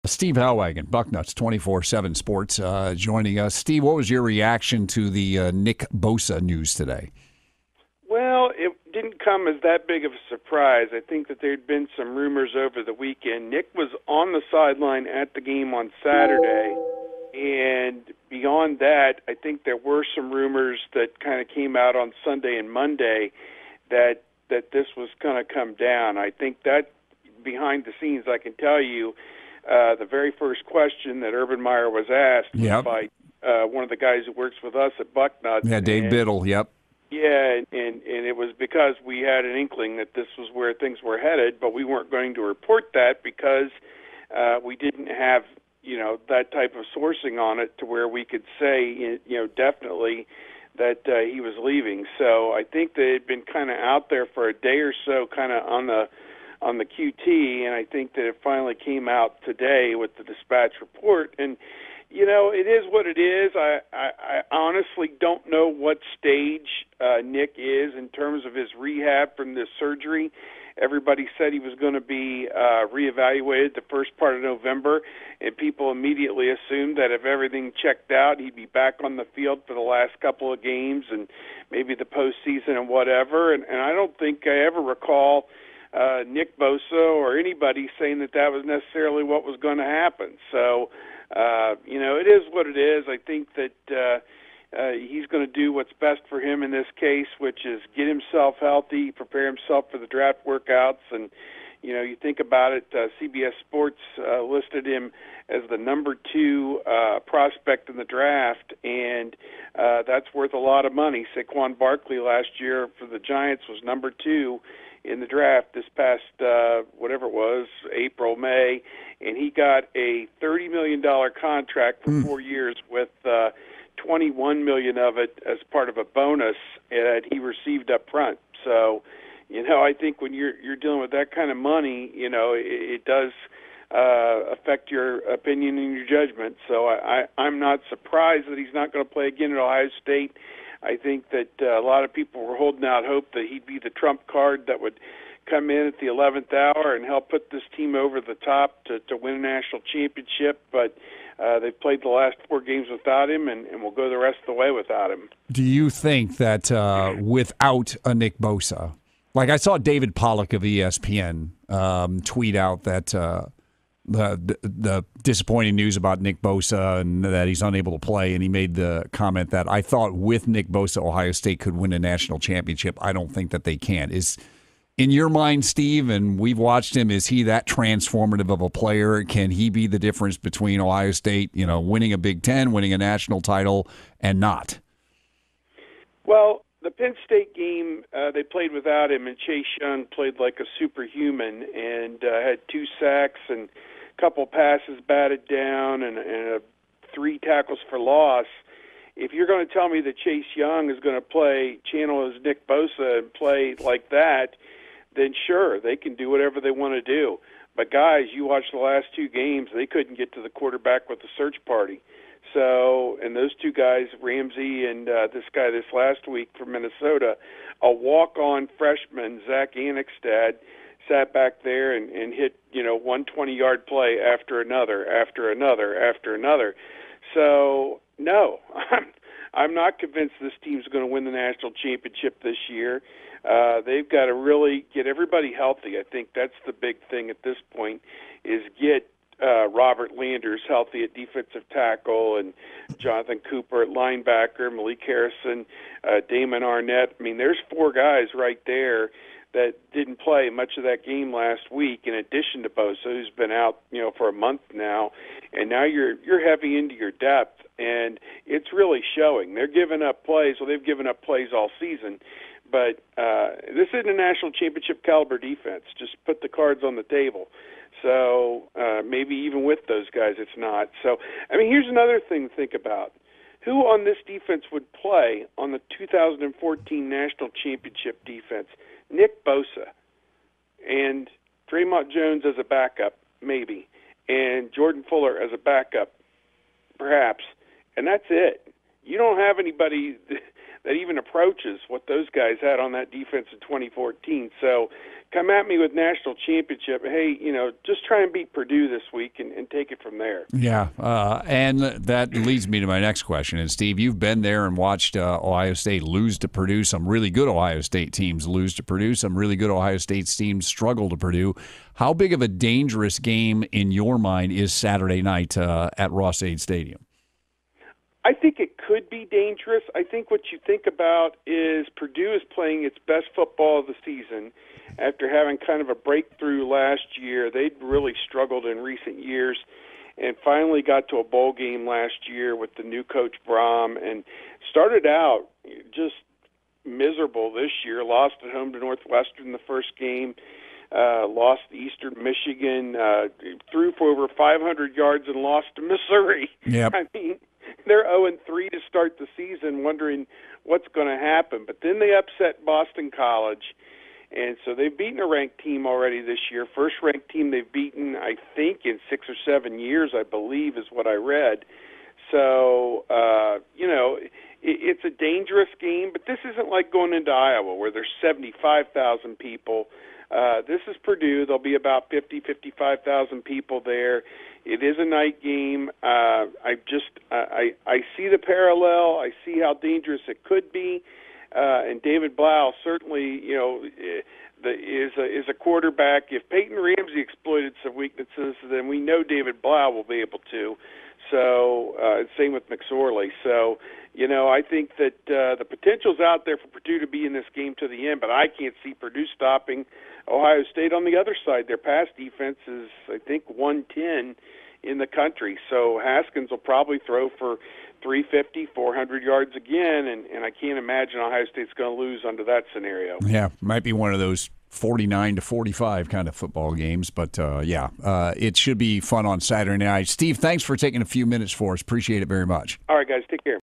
Steve Helwagen, Bucknuts 24/7 Sports, joining us. Steve, what was your reaction to the Nick Bosa news today? Well, it didn't come as that big of a surprise. I think that there'd been some rumors over the weekend. Nick was on the sideline at the game on Saturday, and beyond that, I think there were some rumors that kind of came out on Sunday and Monday that this was going to come down. I think that behind the scenes, I can tell you, the very first question that Urban Meyer was asked was by one of the guys who works with us at Bucknuts. Yeah, Dave Biddle, yep. Yeah, and it was because we had an inkling that this was where things were headed, but we weren't going to report that because we didn't have, that type of sourcing on it to where we could say, definitely that he was leaving. So I think that it had been kind of out there for a day or so, kind of on the QT, and I think that it finally came out today with the Dispatch report. And it is what it is. I honestly don't know what stage Nick is in terms of his rehab from this surgery. Everybody said he was going to be reevaluated the first part of November, and people immediately assumed that if everything checked out, he'd be back on the field for the last couple of games and maybe the postseason and whatever. And I don't think I ever recall Nick Bosa or anybody saying that was necessarily what was going to happen. So, it is what it is. I think that he's going to do what's best for him in this case, which is get himself healthy, prepare himself for the draft workouts. And, you think about it, CBS Sports listed him as the number 2 prospect in the draft, and that's worth a lot of money. Saquon Barkley last year for the Giants was number 2 in the draft this past, whatever it was, April, May, and he got a $30 million contract for 4 years with $21 million of it as part of a bonus that he received up front. So, I think when you're dealing with that kind of money, it does affect your opinion and your judgment. So I'm not surprised that he's not going to play again at Ohio State. I think that a lot of people were holding out hope that he'd be the trump card that would come in at the 11th hour and help put this team over the top to win a national championship. But they've played the last 4 games without him, and will go the rest of the way without him. Do you think that without a Nick Bosa, like I saw David Pollack of ESPN tweet out that the disappointing news about Nick Bosa and that he's unable to play, and he made the comment that I thought with Nick Bosa, Ohio State could win a national championship. I don't think that they can. Is in your mind, Steve, and we've watched him, is he that transformative of a player? Can he be the difference between Ohio State, winning a Big Ten, winning a national title, and not? Well, the Penn State game, they played without him, and Chase Young played like a superhuman and had 2 sacks and a couple passes batted down and 3 tackles for loss. If you're going to tell me that Chase Young is going to channel his Nick Bosa and play like that, then sure, they can do whatever they want to do. But guys, you watch the last 2 games, they couldn't get to the quarterback with the search party. So, and those 2 guys, Ramsey and this guy this last week from Minnesota, a walk-on freshman, Zach Anixtad, sat back there and hit, one 20-yard play after another, after another, after another. So, no, I'm not convinced this team's going to win the national championship this year. They've got to really get everybody healthy. I think that's the big thing at this point, is get Robert Landers healthy at defensive tackle, and Jonathan Cooper at linebacker, Malik Harrison, Damon Arnett. I mean, there's 4 guys right there that didn't play much of that game last week, in addition to Bosa, who's been out, for a month now. And now you're heavy into your depth, and it's really showing. They're giving up plays. Well, they've given up plays all season. But this isn't a national championship caliber defense. Just put the cards on the table. So maybe even with those guys, it's not. So, here's another thing to think about. Who on this defense would play on the 2014 national championship defense? Nick Bosa and Draymond Jones as a backup, maybe, and Jordan Fuller as a backup, perhaps. And that's it. You don't have anybody that even approaches what those guys had on that defense in 2014. So come at me with national championship. Hey, just try and beat Purdue this week and take it from there. Yeah, and that leads me to my next question. And Steve, you've been there and watched Ohio State lose to Purdue. Some really good Ohio State teams lose to Purdue. Some really good Ohio State teams struggle to Purdue. How big of a dangerous game in your mind is Saturday night at Ross-Ade Stadium? I think it could be dangerous. I think what you think about is Purdue is playing its best football of the season after having kind of a breakthrough last year. They'd really struggled in recent years and finally got to a bowl game last year with the new coach Brom and started out just miserable this year. Lost at home to Northwestern the first game, lost to Eastern Michigan, threw for over 500 yards and lost to Missouri. Yep. I mean, they're 0-3 to start the season, wondering what's going to happen. But then they upset Boston College, and so they've beaten a ranked team already this year. First ranked team they've beaten, I think, in 6 or 7 years, I believe, is what I read. So, it's a dangerous game, but this isn't like going into Iowa where there's 75,000 people. This is Purdue. There'll be about 55,000 people there. It is a night game. I see the parallel. I see how dangerous it could be. And David Blau certainly, is a quarterback. If Peyton Ramsey exploited some weaknesses, then we know David Blau will be able to. So same with McSorley. So, I think that the potential's out there for Purdue to be in this game to the end, but I can't see Purdue stopping Ohio State on the other side. Their pass defense is, I think, 110 in the country. So Haskins will probably throw for 350, 400 yards again, and I can't imagine Ohio State's going to lose under that scenario. Yeah, might be one of those 49-45 kind of football games, but it should be fun on Saturday night. Steve, thanks for taking a few minutes for us. Appreciate it very much. All right, guys, take care.